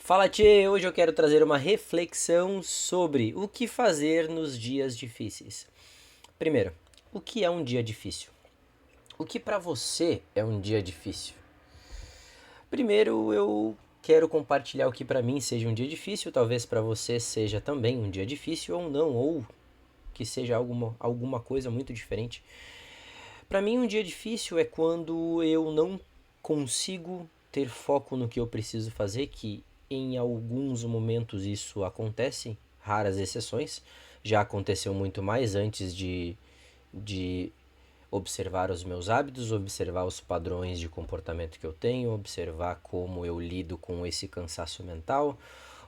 Fala, tchê! Hoje eu quero trazer uma reflexão sobre o que fazer nos dias difíceis. Primeiro, o que é um dia difícil? O que para você é um dia difícil? Primeiro, eu quero compartilhar o que para mim seja um dia difícil, talvez para você seja também um dia difícil ou não, ou que seja alguma coisa muito diferente. Para mim, um dia difícil é quando eu não consigo ter foco no que eu preciso fazer, que em alguns momentos isso acontece, raras exceções. Já aconteceu muito mais antes de observar os meus hábitos, observar os padrões de comportamento que eu tenho, observar como eu lido com esse cansaço mental,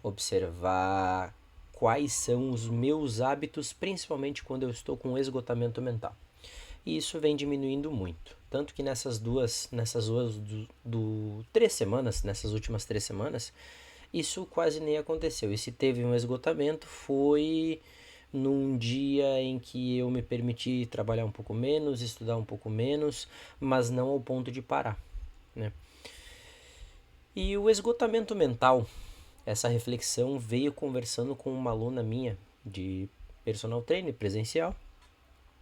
observar quais são os meus hábitos, principalmente quando eu estou com esgotamento mental. E isso vem diminuindo muito. Tanto que nessas últimas 3 semanas, isso quase nem aconteceu. E se teve um esgotamento, foi num dia em que eu me permiti trabalhar um pouco menos, estudar um pouco menos, mas não ao ponto de parar, né? E o esgotamento mental, essa reflexão veio conversando com uma aluna minha de personal trainer presencial.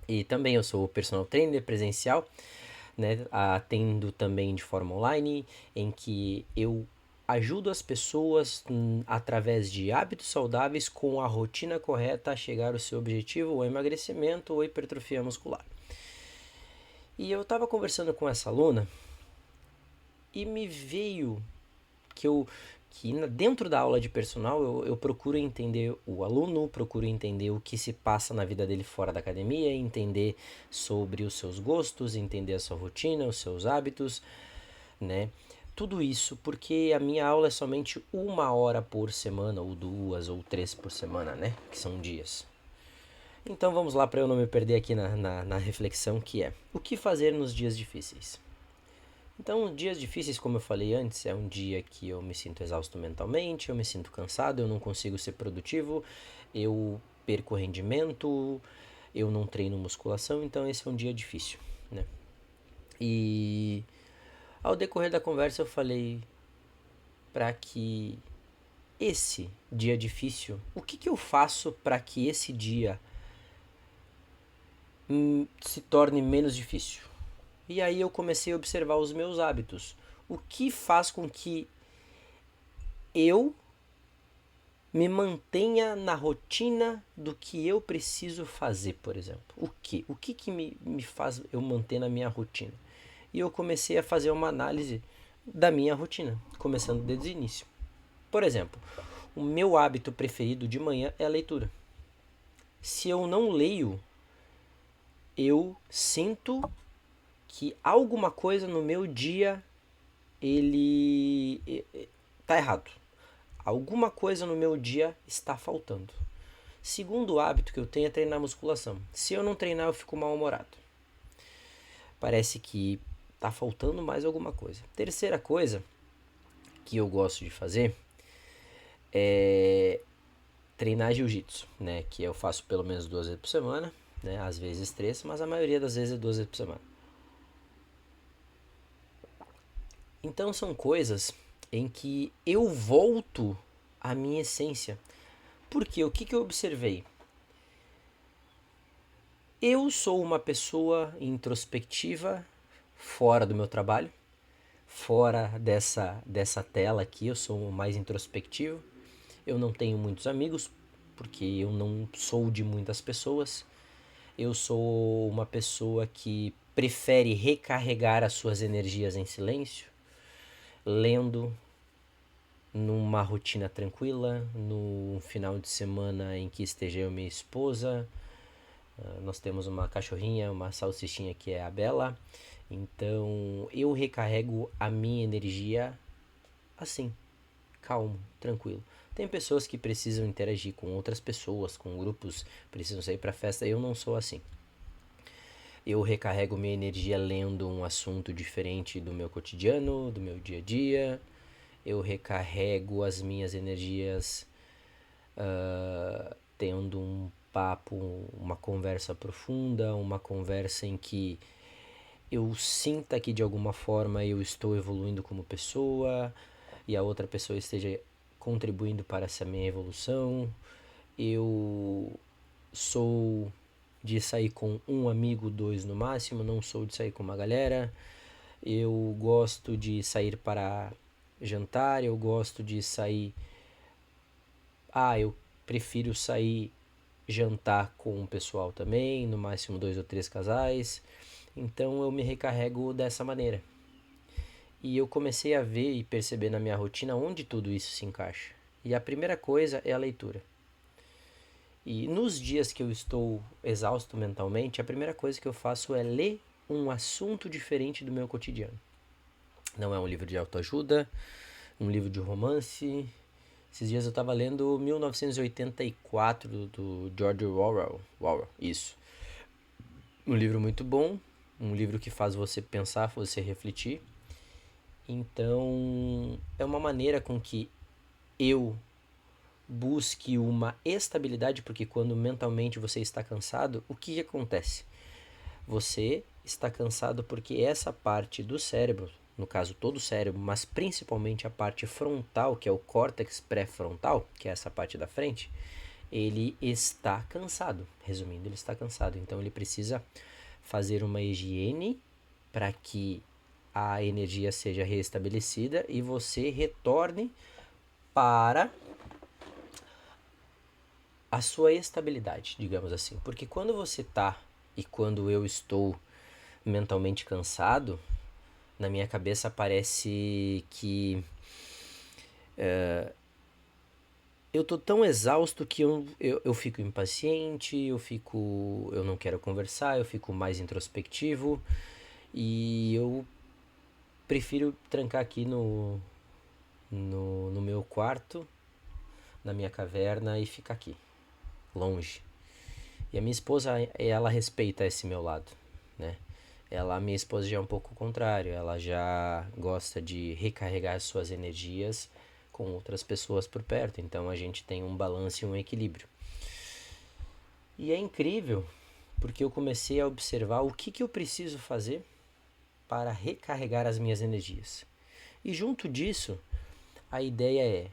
E também eu sou personal trainer presencial, né? Atendo também de forma online, em que eu ajudo as pessoas através de hábitos saudáveis com a rotina correta a chegar ao seu objetivo, ou emagrecimento ou hipertrofia muscular. E eu estava conversando com essa aluna e me veio que dentro da aula de personal eu procuro entender o aluno, procuro entender o que se passa na vida dele fora da academia, entender sobre os seus gostos, entender a sua rotina, os seus hábitos, né? Tudo isso porque a minha aula é somente 1 hora por semana, ou 2 ou 3 por semana, né? Que são dias. Então vamos lá para eu não me perder aqui na reflexão, que é o que fazer nos dias difíceis. Então, dias difíceis, como eu falei antes, é um dia que eu me sinto exausto mentalmente, eu me sinto cansado, eu não consigo ser produtivo, eu perco rendimento, eu não treino musculação, então esse é um dia difícil, né? E ao decorrer da conversa eu falei para que esse dia difícil, o que eu faço para que esse dia se torne menos difícil? E aí eu comecei a observar os meus hábitos. O que faz com que eu me mantenha na rotina do que eu preciso fazer, por exemplo. O que? O que me faz eu manter na minha rotina? E eu comecei a fazer uma análise da minha rotina, começando desde o início. Por exemplo, o meu hábito preferido de manhã é a leitura. Se eu não leio, eu sinto que alguma coisa no meu dia ele tá errado. Alguma coisa no meu dia está faltando. Segundo hábito que eu tenho é treinar musculação. Se eu não treinar, eu fico mal-humorado. Parece que tá faltando mais alguma coisa. Terceira coisa que eu gosto de fazer é treinar jiu-jitsu, né? Que eu faço pelo menos 2 vezes por semana, né? Às vezes 3, mas a maioria das vezes é 2 vezes por semana. Então são coisas em que eu volto à minha essência. Porque o que eu observei? Eu sou uma pessoa introspectiva fora do meu trabalho, fora dessa tela aqui, eu sou mais introspectivo. Eu não tenho muitos amigos, porque eu não sou de muitas pessoas. Eu sou uma pessoa que prefere recarregar as suas energias em silêncio, lendo, numa rotina tranquila, no final de semana em que esteja eu e minha esposa. Nós temos uma cachorrinha, uma salsichinha que é a Bela. Então eu recarrego a minha energia assim, calmo, tranquilo. Tem pessoas que precisam interagir com outras pessoas, com grupos, precisam sair para festa. Eu não sou assim. Eu recarrego minha energia lendo um assunto diferente do meu cotidiano, do meu dia a dia. Eu recarrego as minhas energias tendo um papo, uma conversa profunda, uma conversa em que eu sinta que de alguma forma eu estou evoluindo como pessoa e a outra pessoa esteja contribuindo para essa minha evolução. Eu sou de sair com um amigo, dois no máximo, não sou de sair com uma galera. Eu gosto de sair para jantar, eu gosto de sair. Eu prefiro sair jantar com o pessoal também, no máximo 2 ou 3 casais. Então eu me recarrego dessa maneira. E eu comecei a ver e perceber na minha rotina onde tudo isso se encaixa. E a primeira coisa é a leitura. E nos dias que eu estou exausto mentalmente, a primeira coisa que eu faço é ler um assunto diferente do meu cotidiano. Não é um livro de autoajuda, um livro de romance. Esses dias eu estava lendo 1984 do George Orwell. Isso. Um livro muito bom, um livro que faz você pensar, você refletir. Então, é uma maneira com que eu busque uma estabilidade, porque quando mentalmente você está cansado, o que acontece? Você está cansado porque essa parte do cérebro, no caso todo o cérebro, mas principalmente a parte frontal, que é o córtex pré-frontal, que é essa parte da frente, ele está cansado. Resumindo, ele está cansado. Então ele precisa fazer uma higiene para que a energia seja restabelecida e você retorne para a sua estabilidade, digamos assim. Porque quando você está e quando eu estou mentalmente cansado, na minha cabeça parece que eu tô tão exausto que eu fico impaciente, eu não quero conversar, eu fico mais introspectivo e eu prefiro trancar aqui no meu quarto, na minha caverna e ficar aqui, longe. E a minha esposa, ela respeita esse meu lado, né? Minha esposa já é um pouco o contrário, ela já gosta de recarregar suas energias com outras pessoas por perto, então a gente tem um balanço e um equilíbrio. E é incrível, porque eu comecei a observar o que eu preciso fazer para recarregar as minhas energias. E junto disso, a ideia é: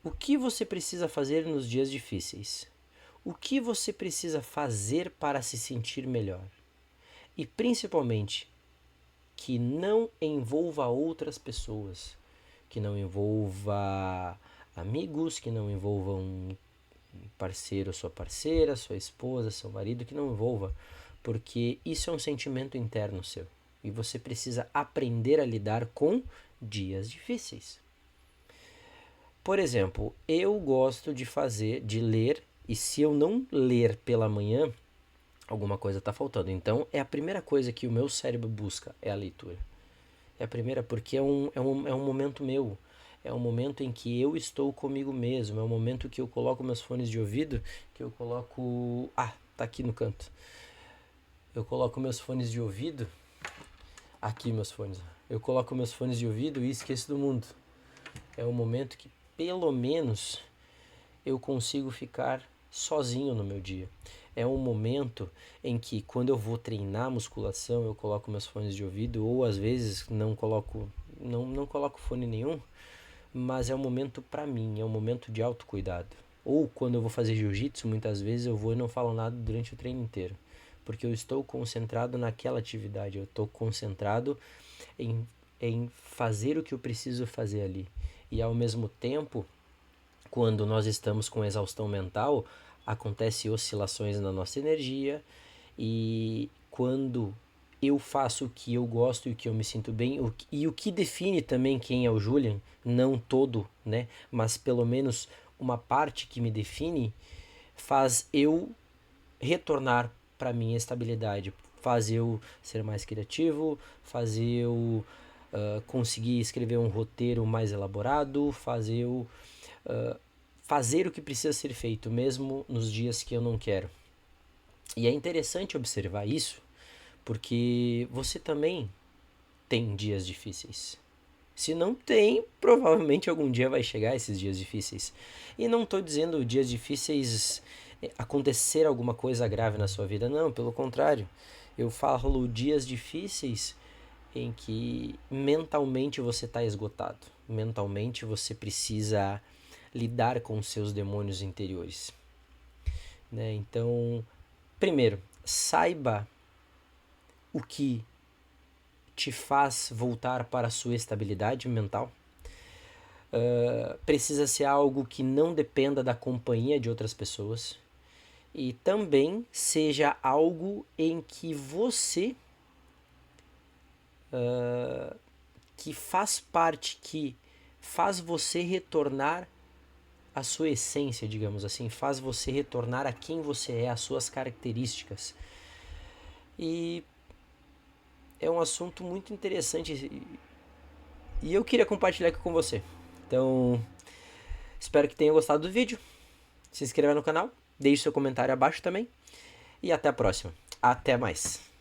o que você precisa fazer nos dias difíceis? O que você precisa fazer para se sentir melhor? E principalmente, que não envolva outras pessoas, que não envolva amigos, que não envolva um parceiro, sua parceira, sua esposa, seu marido, que não envolva, porque isso é um sentimento interno seu e você precisa aprender a lidar com dias difíceis. Por exemplo, eu gosto de ler, e se eu não ler pela manhã, alguma coisa está faltando. Então, é a primeira coisa que o meu cérebro busca, é a leitura. É a primeira, porque é um momento meu. É um momento em que eu estou comigo mesmo. É um momento que eu coloco meus fones de ouvido, que eu coloco... tá aqui no canto. Eu coloco meus fones de ouvido... Aqui meus fones. Eu coloco meus fones de ouvido e esqueço do mundo. É um momento que, pelo menos, eu consigo ficar sozinho no meu dia. É um momento em que, quando eu vou treinar musculação, eu coloco meus fones de ouvido, ou às vezes não coloco fone nenhum, mas é um momento para mim, é um momento de autocuidado. Ou quando eu vou fazer jiu-jitsu, muitas vezes eu vou e não falo nada durante o treino inteiro, porque eu estou concentrado naquela atividade, eu estou concentrado em fazer o que eu preciso fazer ali. E ao mesmo tempo, quando nós estamos com exaustão mental, acontecem oscilações na nossa energia, e quando eu faço o que eu gosto e o que eu me sinto bem, e o que define também quem é o Julian, não todo, né, mas pelo menos uma parte que me define, faz eu retornar para minha estabilidade, faz eu ser mais criativo, faz eu conseguir escrever um roteiro mais elaborado, faz eu fazer o que precisa ser feito, mesmo nos dias que eu não quero. E é interessante observar isso, porque você também tem dias difíceis. Se não tem, provavelmente algum dia vai chegar esses dias difíceis. E não estou dizendo dias difíceis acontecer alguma coisa grave na sua vida, não, pelo contrário. Eu falo dias difíceis em que mentalmente você está esgotado. mentalmente, você precisa lidar com os seus demônios interiores, né? Então, primeiro, saiba o que te faz voltar para a sua estabilidade mental. Precisa ser algo que não dependa da companhia de outras pessoas e também seja algo em que você que faz parte, que faz você retornar à sua essência, digamos assim, faz você retornar a quem você é, às suas características. E é um assunto muito interessante e eu queria compartilhar aqui com você. Então, espero que tenha gostado do vídeo. Se inscreva no canal, deixe seu comentário abaixo também. E até a próxima. Até mais.